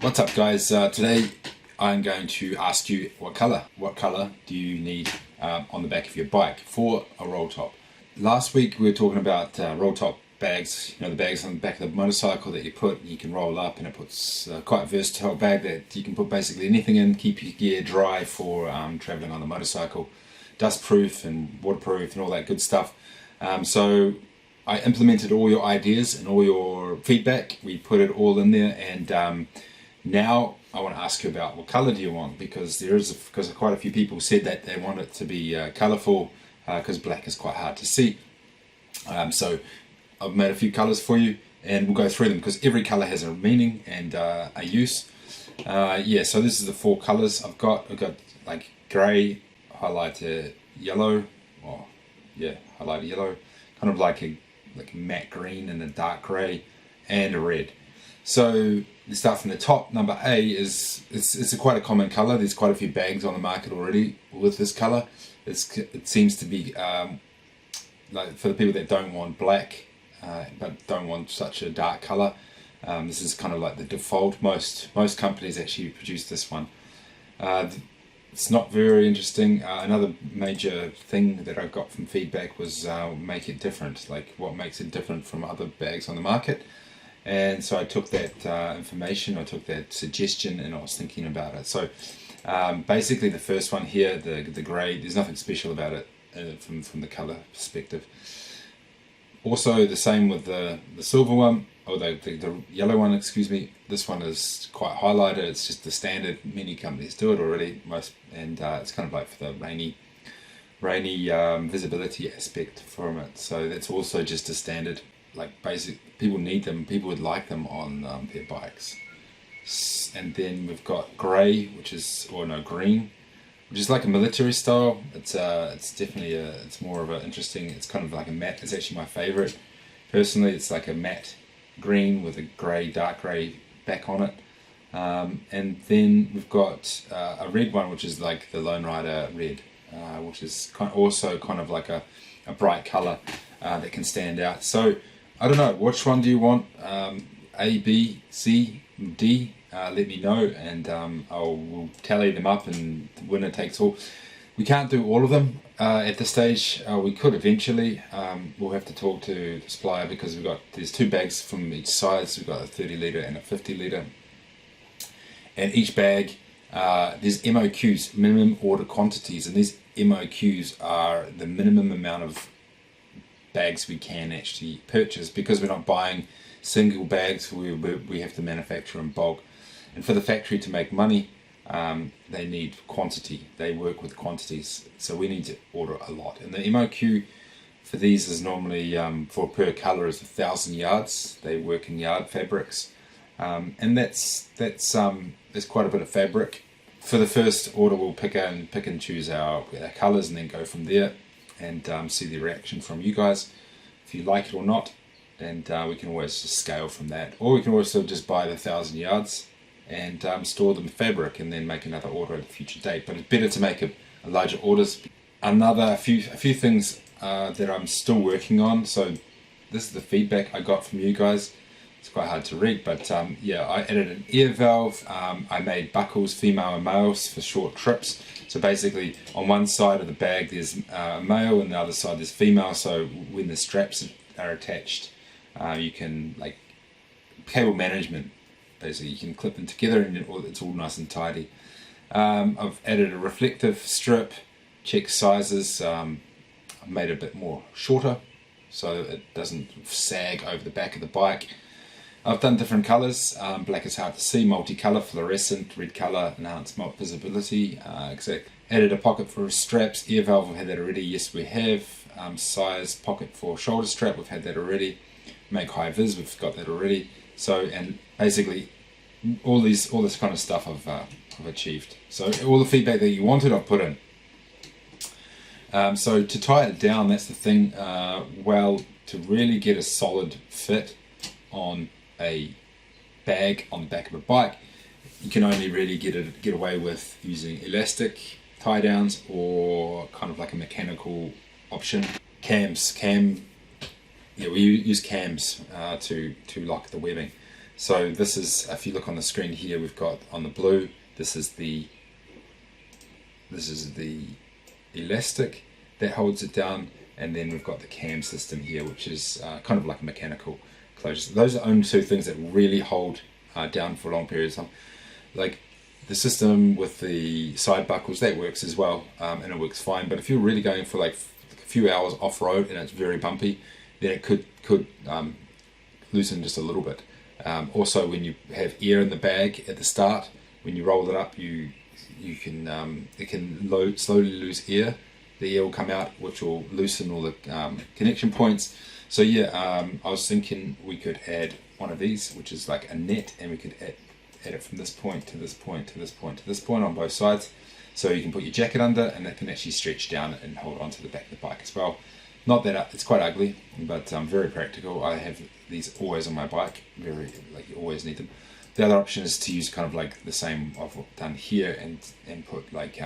What's up guys, today I'm going to ask you what colour do you need on the back of your bike for a roll top. Last week we were talking about roll top bags, the bags on the back of the motorcycle that you can roll up, and it puts quite a versatile bag that you can put basically anything in, keep your gear dry for travelling on the motorcycle, dust proof and waterproof and all that good stuff. So I implemented all your ideas and all your feedback, we put it all in there, and now I want to ask you about what colour do you want, because quite a few people said that they want it to be colourful, because black is quite hard to see. So I've made a few colours for you and we'll go through them, because every colour has a meaning and a use. So this is the 4 colours I've got. Like grey, highlighter yellow, highlighter yellow, kind of like a matte green and a dark grey, and a red. So you start from the top. Number A is quite a common colour. There's quite a few bags on the market already with this colour. It seems to be like for the people that don't want black, but don't want such a dark colour. This is kind of like the default. Most companies actually produce this one. It's not very interesting. Another major thing that I got from feedback was make it different. Like what makes it different from other bags on the market. And so I took that information, I took that suggestion, and I was thinking about it. So basically the first one here, the grey, there's nothing special about it from the colour perspective. Also the same with the silver one, or the yellow one, excuse me. This one is quite highlighted. It's just the standard. Many companies do it already, and it's kind of like for the rainy visibility aspect from it. So that's also just a standard. Like basic, people need them, people would like them on their bikes. And then we've got grey, green, which is like a military style. It's definitely it's more of a interesting. It's kind of like a matte. It's actually my favourite personally. It's like a matte green with a grey, dark grey back on it. And then we've got a red one, which is like the Lone Rider red, which is also kind of like a bright colour that can stand out. So I don't know, which one do you want? A, B, C, D? Let me know, and we'll tally them up, and the winner takes all. We can't do all of them at this stage. We could eventually. We'll have to talk to the supplier, because there's 2 bags from each size. We've got a 30 litre and a 50 litre. And each bag, there's MOQs, minimum order quantities, and these MOQs are the minimum amount of bags we can actually purchase, because we're not buying single bags. We have to manufacture in bulk, and for the factory to make money, they need quantity. They work with quantities, so we need to order a lot. And the MOQ for these is normally for per colour is 1,000 yards. They work in yard fabrics, and that's quite a bit of fabric. For the first order, we'll pick and choose our colours, and then go from there, and see the reaction from you guys, if you like it or not. And we can always just scale from that, or we can also just buy the 1,000 yards and store them in fabric, and then make another order at a future date. But it's better to make a larger orders. A few things that I'm still working on. So this is the feedback I got from you guys. It's quite hard to read, but I added an ear valve. I made buckles, female and males, for short trips. So basically on one side of the bag there's male, and the other side there's female, so when the straps are attached, you can, like, cable management, basically you can clip them together and it's all nice and tidy. I've added a reflective strip, checked sizes. I've made it a bit more shorter so it doesn't sag over the back of the bike. I've done different colours. Black is hard to see, multicolour, fluorescent, red colour, enhanced visibility. Added a pocket for straps, ear valve, we've had that already. Yes, we have. Size pocket for shoulder strap, we've had that already. Make high vis, we've got that already. So, and basically all this kind of stuff I've achieved. So all the feedback that you wanted, I've put in. So to tie it down, that's the thing. To really get a solid fit on a bag on the back of a bike, you can only really get away with using elastic tie downs, or kind of like a mechanical option. We use cams to lock the webbing. So this is, if you look on the screen here, we've got on the blue, this is the elastic that holds it down, and then we've got the cam system here, which is kind of like a mechanical closure. Those are the only two things that really hold down for long periods of time. Like the system with the side buckles, that works as well, and it works fine. But if you're really going for like a few hours off road and it's very bumpy, then it could loosen just a little bit. Also, when you have air in the bag at the start, when you roll it up, it can slowly lose air. The air will come out, which will loosen all the connection points. So yeah, I was thinking we could add one of these, which is like a net, and we could add it from this point to this point to this point to this point on both sides. So you can put your jacket under, and that can actually stretch down and hold onto the back of the bike as well. Not that it's quite ugly, but very practical. I have these always on my bike. You always need them. The other option is to use kind of like the same I've done here, and put like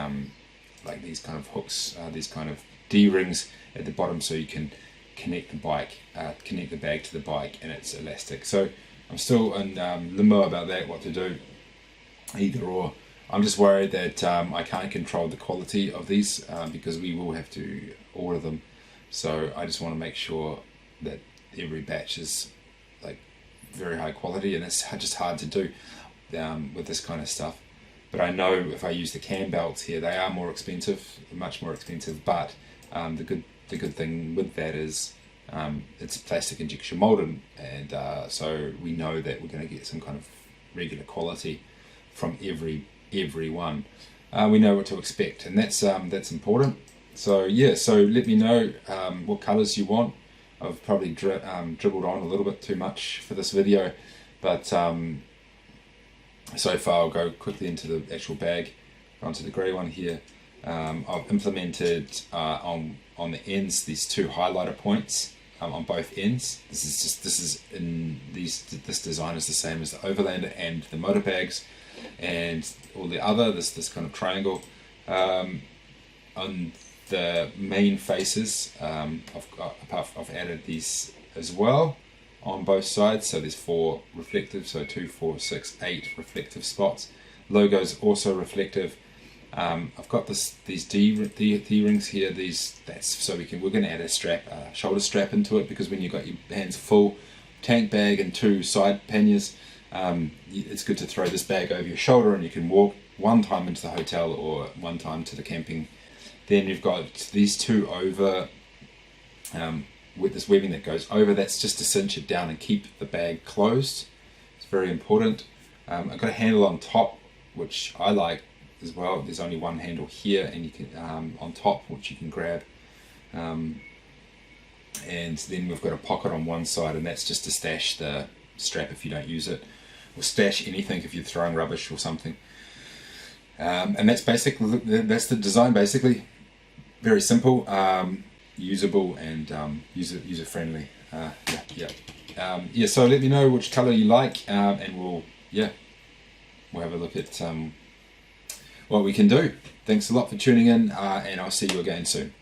these kind of hooks, these kind of D-rings at the bottom, so you can connect the bag to the bike, and it's elastic. So I'm still in limbo about that, what to do, either or. I'm just worried that I can't control the quality of these because we will have to order them. So I just want to make sure that every batch is like very high quality, and it's just hard to do with this kind of stuff. But I know if I use the cam belts here, they are more expensive, much more expensive. But the good thing with that is it's plastic injection molded, and so we know that we're going to get some kind of regular quality from every one. We know what to expect, and that's important. So yeah, so let me know what colours you want. I've probably dribbled on a little bit too much for this video, but so far I'll go quickly into the actual bag, onto the grey one here. I've implemented on the ends these two highlighter points on both ends. This design is the same as the Overlander and the motor bags, and all the other this kind of triangle. On the main faces, I've added these as well on both sides. So there's 4 reflective, so 2, 4, 6, 8 reflective spots. Logo's also reflective. I've got these D rings here. We're going to add a shoulder strap into it, because when you've got your hands full, tank bag and 2 side panniers, it's good to throw this bag over your shoulder, and you can walk one time into the hotel or one time to the camping. Then you've got these 2 over with this webbing that goes over. That's just to cinch it down and keep the bag closed. It's very important. I've got a handle on top, which I like as well. There's only one handle here, and you can on top, which you can grab. And then we've got a pocket on one side, and that's just to stash the strap if you don't use it, or stash anything if you're throwing rubbish or something. And that's the design basically. Very simple, usable, and user friendly. So let me know which colour you like, and we'll have a look at what we can do. Thanks a lot for tuning in, and I'll see you again soon.